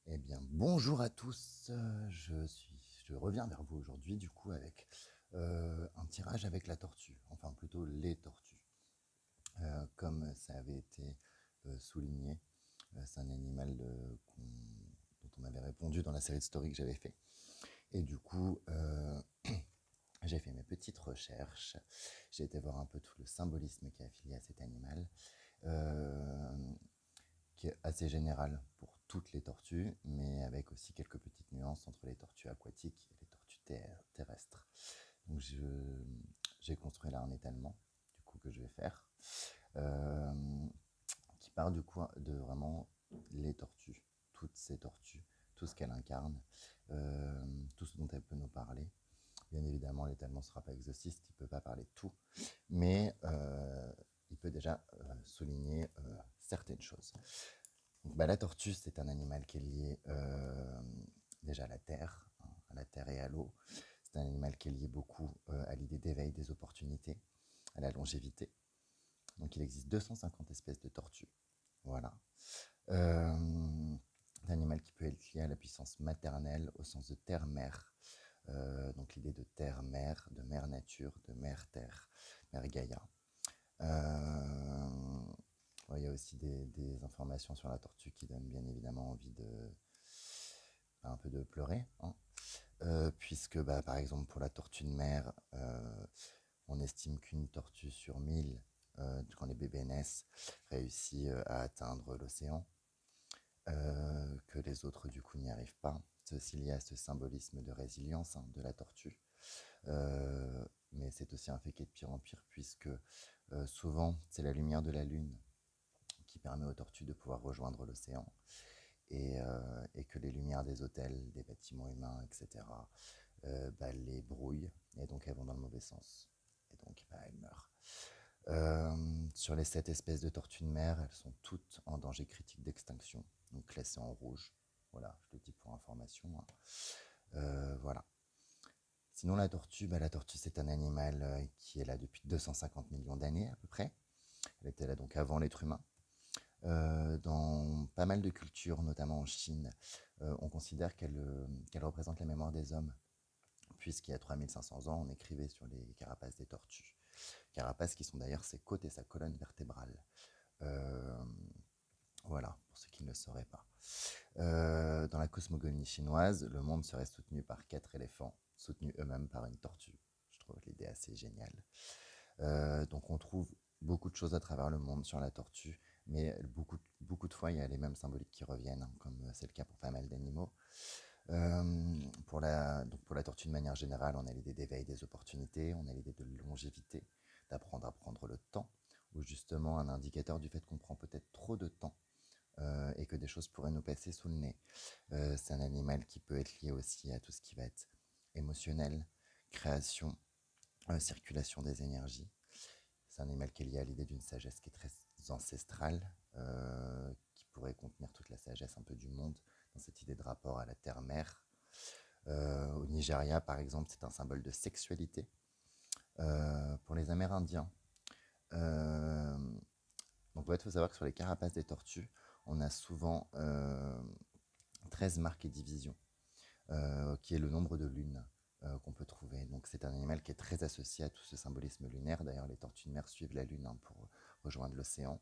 Eh bien, bonjour à tous. Je reviens vers vous aujourd'hui, du coup, avec un tirage avec la tortue, enfin plutôt les tortues. Comme ça avait été souligné, c'est un animal dont on m'avait répondu dans la série de stories que j'avais fait. Et du coup, j'ai fait mes petites recherches. J'ai été voir un peu tout le symbolisme qui est affilié à cet animal. Euh, qui est assez général pour toutes les tortues, mais avec aussi quelques petites nuances entre les tortues aquatiques et les tortues terrestres. Donc j'ai construit là un étalement du coup que je vais faire, euh, qui part du coup de vraiment les tortues, toutes ces tortues, tout ce qu'elle incarne, tout ce dont elle peut nous parler. Bien évidemment, l'étalement ne sera pas exhaustif, il ne peut pas parler de tout, mais il peut déjà souligner certaines choses. Donc, la tortue, c'est un animal qui est lié déjà à la terre, hein, à la terre et à l'eau. C'est un animal qui est lié beaucoup à l'idée d'éveil des opportunités, à la longévité. Donc il existe 250 espèces de tortues. Voilà. C'est un animal qui peut être lié à la puissance maternelle au sens de terre-mère. Donc l'idée de terre-mère, de mère nature, de mère-terre, mère Gaïa. Ouais, il y a aussi des informations sur la tortue qui donnent bien évidemment envie de un peu de pleurer, hein. Puisque par exemple pour la tortue de mer, on estime qu'une tortue sur 1000, quand les bébés naissent, réussit à atteindre l'océan, que les autres du coup n'y arrivent pas. C'est aussi lié à ce symbolisme de résilience, hein, de la tortue. Mais c'est aussi un fait qui est de pire en pire, puisque souvent c'est la lumière de la lune qui permet aux tortues de pouvoir rejoindre l'océan, et que les lumières des hôtels, des bâtiments humains, etc., les brouillent, et donc elles vont dans le mauvais sens. Et donc elles meurent. Sur les 7 espèces de tortues de mer, elles sont toutes en danger critique d'extinction, donc classées en rouge. Voilà, je le dis pour information, hein. Voilà. Sinon, la tortue, c'est un animal qui est là depuis 250 millions d'années à peu près. Elle était là donc avant l'être humain. Dans pas mal de cultures, notamment en Chine, on considère qu'elle représente la mémoire des hommes, puisqu'il y a 3500 ans, on écrivait sur les carapaces des tortues. Carapaces qui sont d'ailleurs ses côtes et sa colonne vertébrale. Euh, voilà, pour ceux qui ne le sauraient pas. Dans la cosmogonie chinoise, le monde serait soutenu par 4 éléphants, soutenus eux-mêmes par une tortue. Je trouve l'idée assez géniale. Donc on trouve beaucoup de choses à travers le monde sur la tortue, mais beaucoup de fois, il y a les mêmes symboliques qui reviennent, hein, comme c'est le cas pour pas mal d'animaux. Pour la tortue de manière générale, on a l'idée d'éveil des opportunités, on a l'idée de longévité, d'apprendre à prendre le temps, ou justement un indicateur du fait qu'on prend peut-être trop de temps, et que des choses pourraient nous passer sous le nez. C'est un animal qui peut être lié aussi à tout ce qui va être émotionnel, création, circulation des énergies. C'est un animal qui est lié à l'idée d'une sagesse qui est très ancestrale, qui pourrait contenir toute la sagesse un peu du monde, dans cette idée de rapport à la terre-mère. Au Nigeria, par exemple, c'est un symbole de sexualité. Pour les Amérindiens, euh, donc il faut savoir que sur les carapaces des tortues, on a souvent 13 marques et divisions, qui est le nombre de lunes qu'on peut trouver. Donc c'est un animal qui est très associé à tout ce symbolisme lunaire. D'ailleurs, les tortues de mer suivent la lune, hein, pour rejoindre l'océan.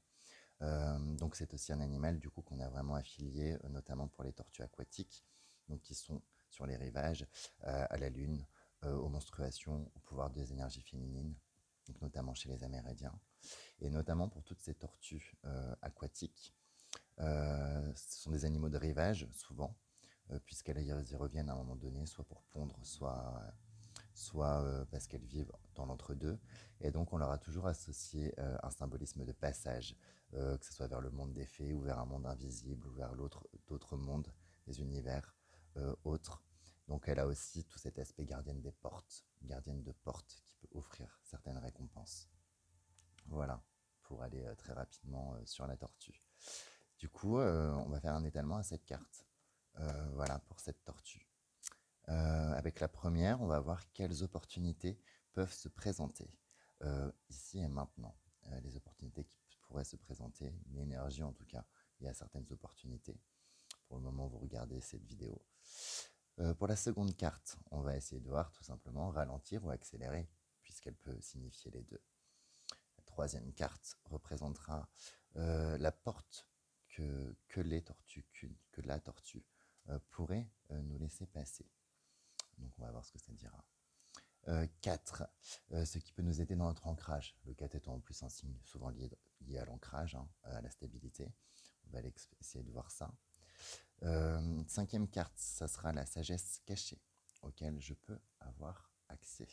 Donc c'est aussi un animal du coup qu'on a vraiment affilié, notamment pour les tortues aquatiques, donc qui sont sur les rivages, à la lune, aux menstruations, au pouvoir des énergies féminines, donc notamment chez les Amérindiens, et notamment pour toutes ces tortues aquatiques. Ce sont des animaux de rivage souvent, puisqu'elles y reviennent à un moment donné, soit pour pondre, soit parce qu'elles vivent dans l'entre-deux. Et donc on leur a toujours associé un symbolisme de passage, que ce soit vers le monde des fées ou vers un monde invisible ou vers d'autres mondes, des univers autres. Donc elle a aussi tout cet aspect gardienne des portes, gardienne de portes qui peut offrir certaines récompenses. Voilà, pour aller très rapidement sur la tortue. Du coup, on va faire un étalement à cette carte. Voilà pour cette tortue. Avec la première, on va voir quelles opportunités peuvent se présenter ici et maintenant. Les opportunités qui pourraient se présenter, l'énergie en tout cas, il y a certaines opportunités pour le moment vous regardez cette vidéo. Pour la seconde carte, on va essayer de voir tout simplement ralentir ou accélérer, puisqu'elle peut signifier les deux. La troisième carte représentera la porte que la tortue pourrait nous laisser passer. Donc on va voir ce que ça dira. 4, ce qui peut nous aider dans notre ancrage. Le 4 étant en plus un signe souvent lié à l'ancrage, hein, à la stabilité. On va essayer de voir ça. Cinquième carte, ça sera la sagesse cachée, auquel je peux avoir accès.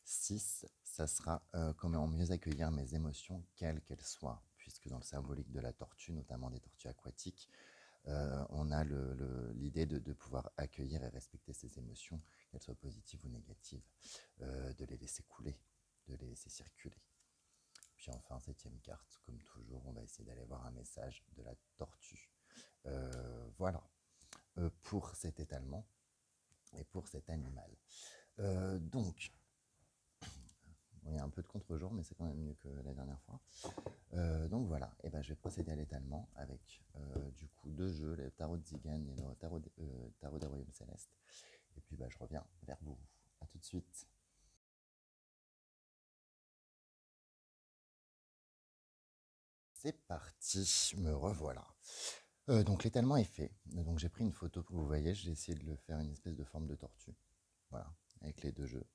6, ça sera comment mieux accueillir mes émotions, quelles qu'elles soient, puisque dans le symbolique de la tortue, notamment des tortues aquatiques, on a l'idée de pouvoir accueillir et respecter ses émotions, qu'elles soient positives ou négatives, de les laisser couler, de les laisser circuler. Puis enfin, septième carte, comme toujours, on va essayer d'aller voir un message de la tortue. Voilà, pour cet étalement et pour cet animal. Donc, il y a un peu de contre-jour, mais c'est quand même mieux que la dernière fois. Donc voilà, et ben je vais procéder à l'étalement avec du coup 2 jeux, le tarot de Zigan et le tarot des royaumes célestes. Et puis je reviens vers vous. A tout de suite. C'est parti, me revoilà. Donc l'étalement est fait. Donc j'ai pris une photo que vous voyez, j'ai essayé de le faire une espèce de forme de tortue. Voilà, avec les 2 jeux.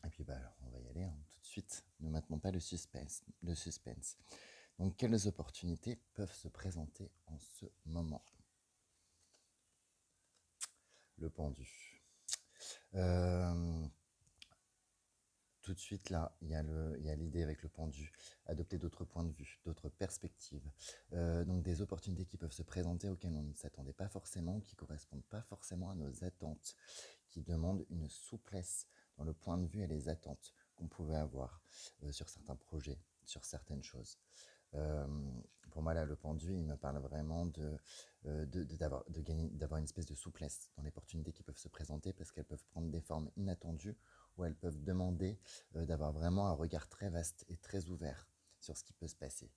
Et puis on va y aller hein, tout de suite. Ne maintenons pas le suspense. Donc quelles opportunités peuvent se présenter en ce moment? Le pendu. Tout de suite là, il y a l'idée avec le pendu, adopter d'autres points de vue, d'autres perspectives. Donc des opportunités qui peuvent se présenter auxquelles on ne s'attendait pas forcément, qui ne correspondent pas forcément à nos attentes, qui demandent une souplesse dans le point de vue et les attentes qu'on pouvait avoir sur certains projets, sur certaines choses. Pour moi là, le pendu, il me parle vraiment d'avoir une espèce de souplesse dans les opportunités qui peuvent se présenter parce qu'elles peuvent prendre des formes inattendues ou elles peuvent demander d'avoir vraiment un regard très vaste et très ouvert sur ce qui peut se passer.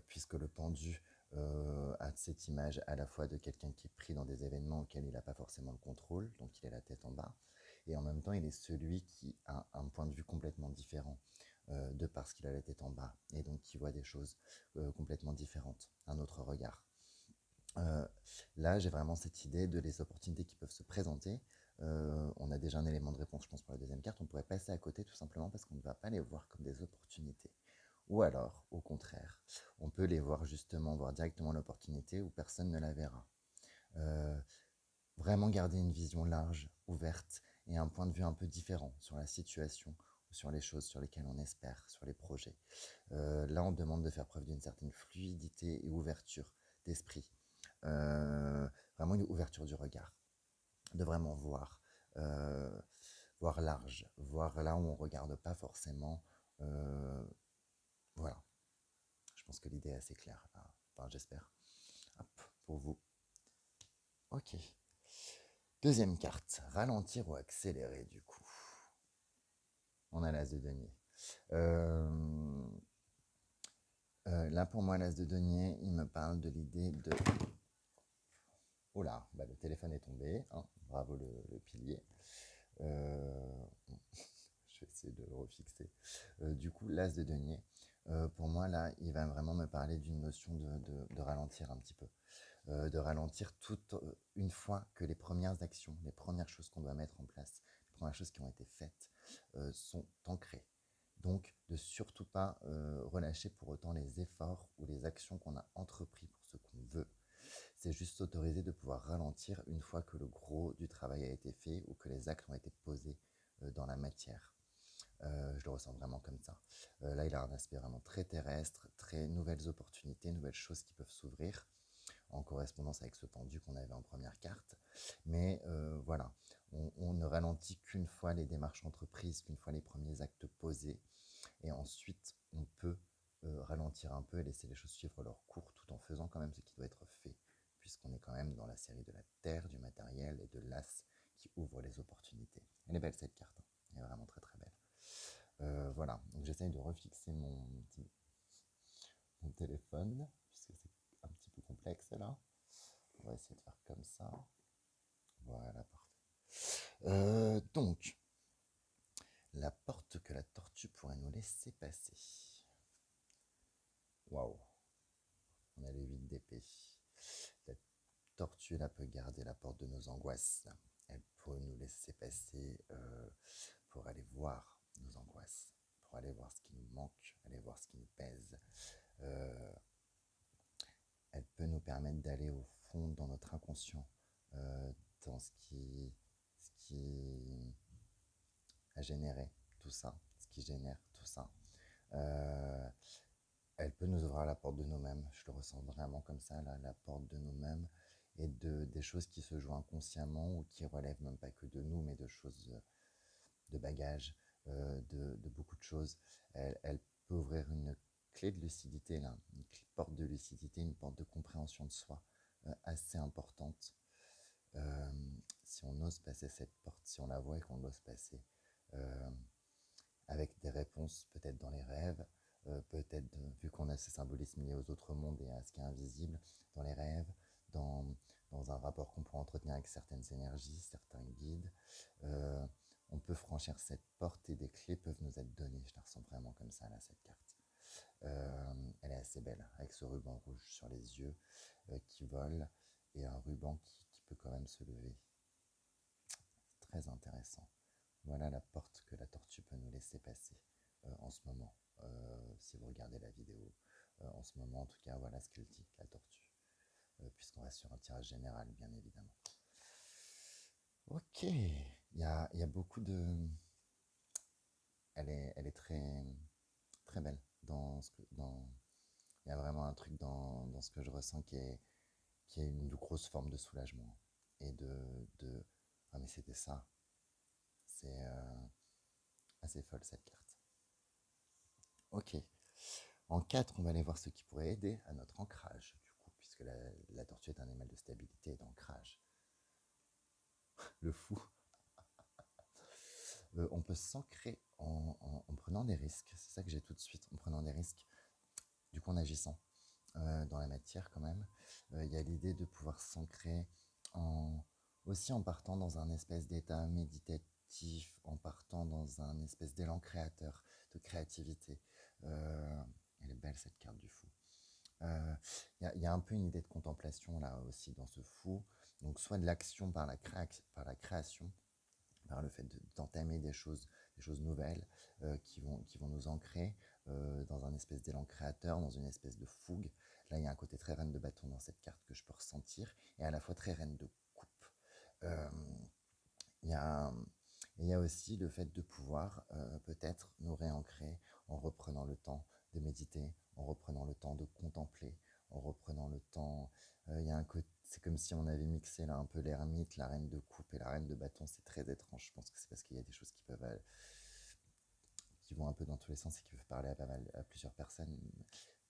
Puisque le pendu a cette image à la fois de quelqu'un qui est pris dans des événements auxquels il n'a pas forcément le contrôle, donc il a la tête en bas, et en même temps il est celui qui a un point de vue complètement différent de parce qu'il a la tête en bas, et donc qui voit des choses complètement différentes, un autre regard. Là, j'ai vraiment cette idée de les opportunités qui peuvent se présenter. On a déjà un élément de réponse, je pense, pour la deuxième carte. On pourrait passer à côté tout simplement parce qu'on ne va pas les voir comme des opportunités. Ou alors, au contraire, on peut les voir justement, voir directement l'opportunité où personne ne la verra. Vraiment garder une vision large, ouverte et un point de vue un peu différent sur la situation ou sur les choses sur lesquelles on espère, sur les projets. Là, on demande de faire preuve d'une certaine fluidité et ouverture d'esprit. Vraiment une ouverture du regard, de vraiment voir large, voir là où on ne regarde pas forcément. Voilà, je pense que l'idée est assez claire, enfin j'espère, pour vous. Ok, deuxième carte, ralentir ou accélérer du coup. On a l'as de denier. Là pour moi l'as de denier, il me parle de l'idée de... Oh là, le téléphone est tombé, hein, bravo le pilier. Je vais essayer de le refixer. Du coup, l'as de denier, pour moi, là, il va vraiment me parler d'une notion de ralentir un petit peu. De ralentir une fois que les premières actions, les premières choses qu'on doit mettre en place, les premières choses qui ont été faites sont ancrées. Donc, de surtout pas relâcher pour autant les efforts ou les actions qu'on a entrepris pour ce qu'on veut. C'est juste s'autoriser de pouvoir ralentir une fois que le gros du travail a été fait ou que les actes ont été posés dans la matière. Je le ressens vraiment comme ça. Là, il a un aspect vraiment très terrestre, très nouvelles opportunités, nouvelles choses qui peuvent s'ouvrir, en correspondance avec ce pendu qu'on avait en première carte. Mais voilà, on ne ralentit qu'une fois les démarches entreprises, qu'une fois les premiers actes posés. Et ensuite, on peut ralentir un peu et laisser les choses suivre leur cours tout en faisant quand même ce qui doit être fait, puisqu'on est quand même dans la série de la terre, du matériel et de l'as qui ouvre les opportunités. Elle est belle cette carte, hein. Elle est vraiment très très belle. Voilà, donc j'essaye de refixer mon téléphone, puisque c'est un petit plus complexe là. On va essayer de faire comme ça. Voilà, parfait. Donc, la porte que la tortue pourrait nous laisser passer. Waouh, on a les 8 d'épée. La tortue là peut garder la porte de nos angoisses. Elle peut nous laisser passer pour aller voir nos angoisses, pour aller voir ce qui nous manque, aller voir ce qui nous pèse. Euh, elle peut nous permettre d'aller au fond dans notre inconscient, dans ce qui a généré tout ça, ce qui génère tout ça. Euh, Elle peut nous ouvrir la porte de nous-mêmes, je le ressens vraiment comme ça, là, la porte de nous-mêmes et des choses qui se jouent inconsciemment ou qui relèvent même pas que de nous, mais de choses, de bagages, de beaucoup de choses. Elle peut ouvrir une clé de lucidité, là, une porte de lucidité, une porte de compréhension de soi assez importante. Euh, Si on ose passer cette porte, si on la voit et qu'on l'ose passer, euh, avec des réponses peut-être dans les rêves, peut-être vu qu'on a ce symbolisme lié aux autres mondes et à ce qui est invisible, dans les rêves, dans, dans un rapport qu'on peut entretenir avec certaines énergies, certains guides. Euh, on peut franchir cette porte et des clés peuvent nous être données. Je la ressens vraiment comme ça, là, cette carte. Elle est assez belle, avec ce ruban rouge sur les yeux qui vole et un ruban qui peut quand même se lever. Très intéressant. Voilà la porte que la tortue peut nous laisser passer en ce moment. Si vous regardez la vidéo, en ce moment, en tout cas, voilà ce qu'elle dit, la tortue. Puisqu'on reste sur un tirage général, bien évidemment. Ok, il y a beaucoup de... Elle est très, très belle dans ce que... Il y a vraiment un truc dans ce que je ressens qui est une grosse forme de soulagement. Et de... Ah mais c'était ça. C'est assez folle cette carte. Ok. En 4, on va aller voir ce qui pourrait aider à notre ancrage, du coup, puisque la tortue est un animal de stabilité et d'ancrage. Le fou. On peut s'ancrer en prenant des risques, c'est ça que j'ai tout de suite, en prenant des risques, du coup en agissant dans la matière quand même. Il y a l'idée de pouvoir s'ancrer en, aussi en partant dans un espèce d'état méditatif, en partant dans un espèce d'élan créateur, de créativité. Elle est belle cette carte du fou. Il y a un peu une idée de contemplation là aussi dans ce fou. Donc soit de l'action par par la création, par le fait d'entamer des choses nouvelles qui vont nous ancrer dans un espèce d'élan créateur, dans une espèce de fougue. Là, il y a un côté très reine de bâton dans cette carte que je peux ressentir, et à la fois très reine de coupe. Euh, il y a, il y a aussi le fait de pouvoir peut-être nous réancrer en reprenant le temps de méditer, en reprenant le temps de contempler, en reprenant le temps. Il y a un côté, c'est comme si on avait mixé là un peu l'ermite, la reine de coupe et la reine de bâton. C'est très étrange. Je pense que c'est parce qu'il y a des choses qui peuvent qui vont un peu dans tous les sens et qui peuvent parler à pas mal à plusieurs personnes,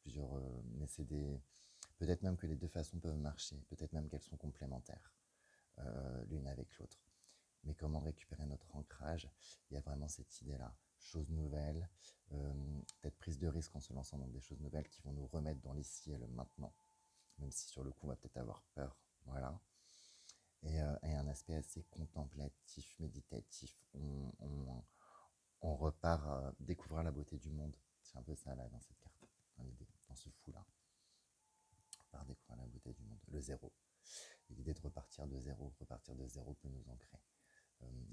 plusieurs. Mais c'est des peut-être même que les deux façons peuvent marcher. Peut-être même qu'elles sont complémentaires l'une avec l'autre. Mais comment récupérer notre ancrage? Il y a vraiment cette idée-là. Choses nouvelles, peut-être prise de risque en se lançant dans des choses nouvelles qui vont nous remettre dans l'ici et le maintenant. Même si sur le coup, on va peut-être avoir peur. Voilà. Et un aspect assez contemplatif, méditatif. On repart à découvrir la beauté du monde. C'est un peu ça là dans cette carte, dans l'idée, dans ce fou-là. On repart découvrir la beauté du monde. Le zéro. L'idée de repartir de zéro peut nous ancrer.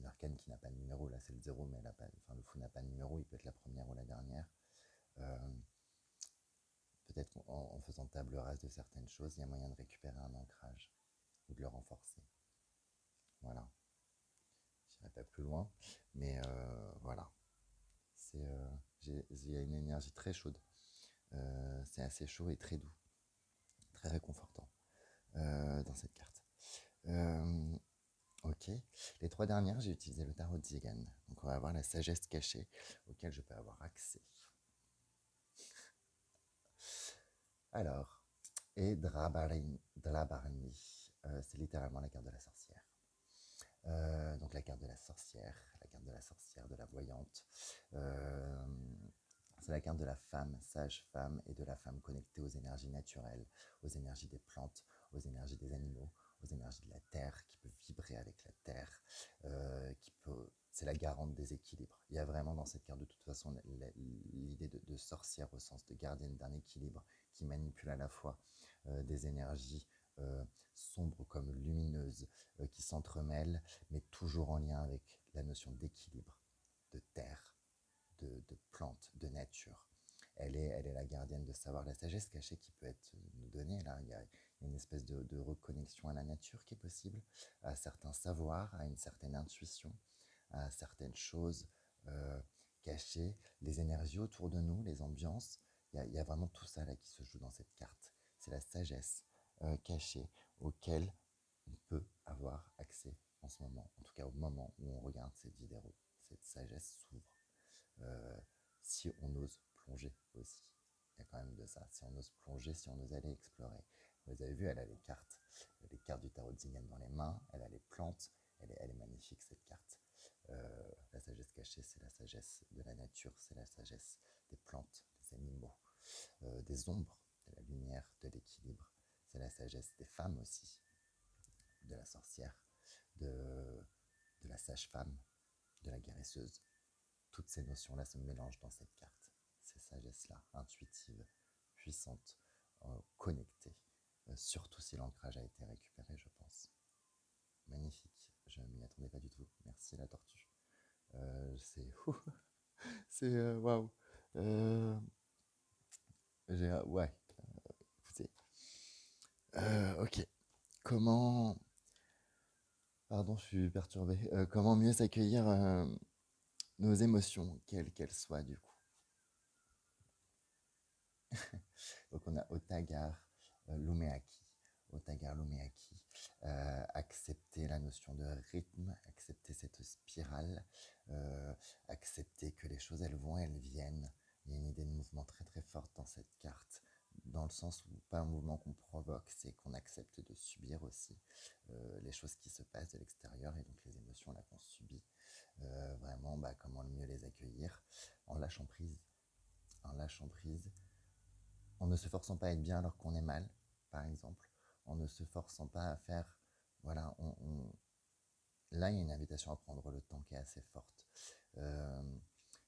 L'arcane qui n'a pas de numéro, là c'est le zéro, mais le fou n'a pas de numéro, il peut être la première ou la dernière. Euh, Peut-être en faisant table rase de certaines choses, il y a moyen de récupérer un ancrage ou de le renforcer. Voilà. Je n'irai pas plus loin, mais voilà. Il y a une énergie très chaude. C'est assez chaud et très doux, très réconfortant dans cette carte. Ok. Les 3 dernières, j'ai utilisé le tarot de Zigan. Donc on va avoir la sagesse cachée auquel je peux avoir accès. Alors, et Drabarni, c'est littéralement la carte de la sorcière. Donc la carte de la sorcière, de la voyante. C'est la carte de la femme, sage-femme, et de la femme connectée aux énergies naturelles, aux énergies des plantes, aux énergies des animaux, aux énergies de la terre, qui peut vibrer avec la terre, c'est la garante des équilibres. Il y a vraiment dans cette carte de toute façon l'idée de sorcière au sens de gardienne d'un équilibre qui manipule à la fois des énergies euh, sombres comme lumineuses qui s'entremêlent, mais toujours en lien avec la notion d'équilibre, de terre, de plantes, de nature. Elle est la gardienne de savoir, la sagesse cachée qui peut être nous donnée. Là, il y a une espèce de reconnexion à la nature qui est possible, à certains savoirs, à une certaine intuition, à certaines choses euh, cachées, les énergies autour de nous, les ambiances. Il y a vraiment tout ça là qui se joue dans cette carte. C'est la sagesse cachée auquel on peut avoir accès en ce moment, en tout cas au moment où on regarde cette vidéo. Cette sagesse s'ouvre. Euh, si on ose plonger aussi. Il y a quand même de ça. Si on ose plonger, si on ose aller explorer. Vous avez vu, elle a les cartes du tarot de Zingen dans les mains, elle a les plantes, elle est magnifique cette carte. La sagesse cachée, c'est la sagesse de la nature, c'est la sagesse des plantes, des animaux, des ombres, de la lumière, de l'équilibre. C'est la sagesse des femmes aussi, de la sorcière, de la sage-femme, de la guérisseuse. Toutes ces notions-là se mélangent dans cette carte. Ces sagesses-là, intuitives, puissantes, connectées, surtout si l'ancrage a été récupéré, je pense. Magnifique, je ne m'y attendais pas du tout. Merci la tortue. C'est c'est waouh. Euh, ouais, écoutez. Ok. Comment. Pardon, je suis perturbé. Comment mieux accueillir nos émotions, quelles qu'elles soient, du coup. Donc on a Otagar Lumeaki. Otagar Lumeaki. Accepter la notion de rythme, accepter cette spirale, accepter que les choses elles vont, elles viennent. Il y a une idée de mouvement très très forte dans cette carte, dans le sens où pas un mouvement qu'on provoque, c'est qu'on accepte de subir aussi les choses qui se passent de l'extérieur et donc les émotions là qu'on subit. Vraiment, comment le mieux les accueillir en lâchant prise, en lâchant prise, en ne se forçant pas à être bien alors qu'on est mal, par exemple, en ne se forçant pas à faire, voilà, là il y a une invitation à prendre le temps qui est assez forte, euh,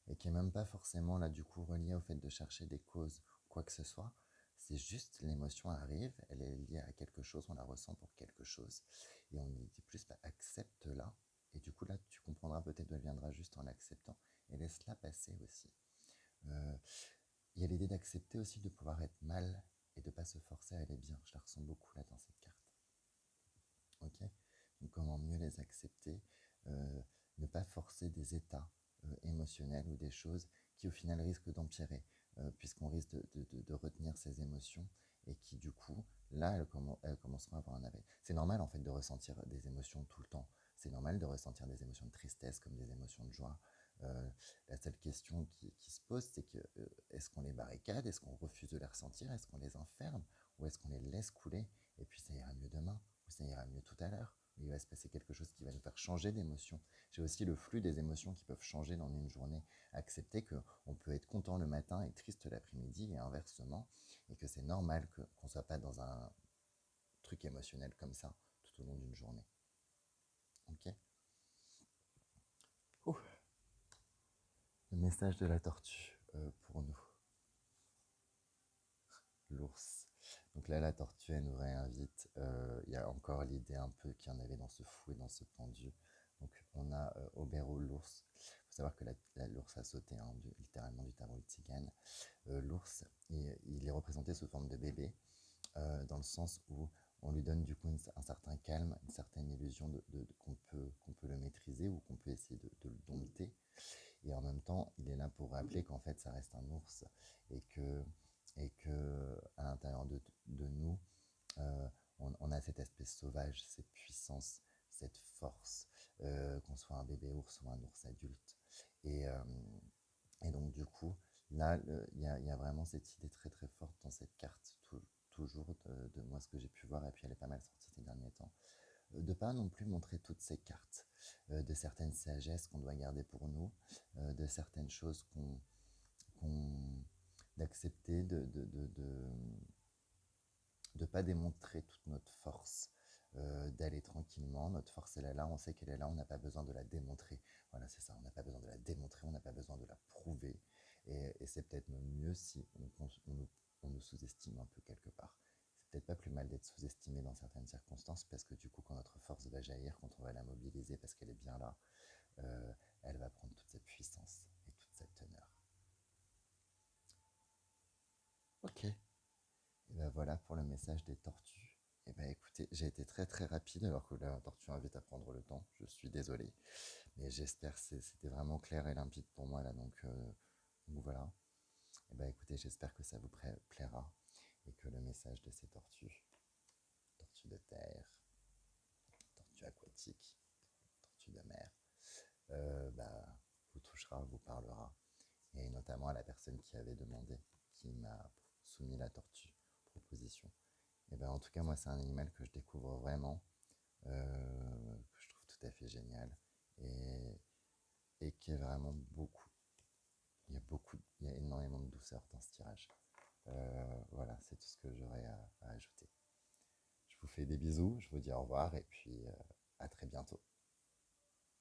et qui est même pas forcément là du coup reliée au fait de chercher des causes, quoi que ce soit. C'est juste l'émotion arrive, elle est liée à quelque chose, on la ressent pour quelque chose, et on dit plus, accepte-la, et du coup là tu comprendras peut-être d'où elle viendra juste en l'acceptant, et laisse-la passer aussi. Euh, il y a l'idée d'accepter aussi de pouvoir être mal et de ne pas se forcer à aller bien. Je la ressens beaucoup là dans cette carte. Ok. Donc comment mieux les accepter, ne pas forcer des états émotionnels ou des choses qui au final risquent d'empirer, puisqu'on risque de retenir ces émotions et qui du coup, là, elles commenceront à avoir un arrêt. C'est normal en fait de ressentir des émotions tout le temps. C'est normal de ressentir des émotions de tristesse comme des émotions de joie. Euh, la seule question qui se pose, c'est que est-ce qu'on les barricade, est-ce qu'on refuse de les ressentir, est-ce qu'on les enferme ou est-ce qu'on les laisse couler et puis ça ira mieux demain ou ça ira mieux tout à l'heure, ou il va se passer quelque chose qui va nous faire changer d'émotion. J'ai aussi le flux des émotions qui peuvent changer dans une journée. Accepter qu'on peut être content le matin et triste l'après-midi et inversement, et que c'est normal qu'on ne soit pas dans un truc émotionnel comme ça tout au long d'une journée. Ok. Ouh. Le message de la tortue pour nous. L'ours. Donc là, la tortue, elle nous réinvite. Il y a encore l'idée un peu qu'il y en avait dans ce fou et dans ce pendu. Donc on a Obero, l'ours. Il faut savoir que l'ours a sauté, hein, littéralement du tarot de Tzigane. L'ours, il est représenté sous forme de bébé, dans le sens où on lui donne du coup un certain calme, une certaine illusion qu'on peut le maîtriser ou qu'on peut essayer de le dompter. Et en même temps, il est là pour rappeler qu'en fait, ça reste un ours et que à l'intérieur de nous, euh, on a cette espèce sauvage, cette puissance, cette force, qu'on soit un bébé ours ou un ours adulte. Et, euh, et donc, du coup, là, y a vraiment cette idée très très forte dans cette carte, toujours de moi ce que j'ai pu voir, et puis elle est pas mal sortie ces derniers temps, de pas non plus montrer toutes ces cartes, de certaines sagesses qu'on doit garder pour nous, de certaines choses qu'on d'accepter de pas démontrer toute notre force, d'aller tranquillement. Notre force, elle est là, on sait qu'elle est là, on n'a pas besoin de la démontrer. Voilà, c'est ça, on n'a pas besoin de la démontrer, on n'a pas besoin de la prouver. Et c'est peut-être même mieux si on nous sous-estime un peu quelque part. C'est peut-être pas plus mal d'être sous-estimé dans certaines circonstances, parce que du coup, quand notre force va jaillir, quand on va la mobiliser parce qu'elle est bien là, euh, elle va prendre toute cette puissance et toute cette teneur. Ok, et ben voilà pour le message des tortues. Et ben écoutez, j'ai été très très rapide alors que la tortue invite à prendre le temps. Je suis désolé, mais j'espère que c'était vraiment clair et limpide pour moi là. Donc voilà. Et ben écoutez, j'espère que ça vous plaira et que le message de ces tortues, tortues de terre, tortues aquatiques, tortues de mer, bah, vous touchera, vous parlera. Et notamment à la personne qui avait demandé, qui m'a soumis la tortue proposition. Et ben en tout cas, moi, c'est un animal que je découvre vraiment, que je trouve tout à fait génial et, et qui est vraiment beaucoup. Il y a énormément de douceur dans ce tirage. Voilà, c'est tout ce que j'aurais à ajouter. Je vous fais des bisous, je vous dis au revoir et puis à très bientôt.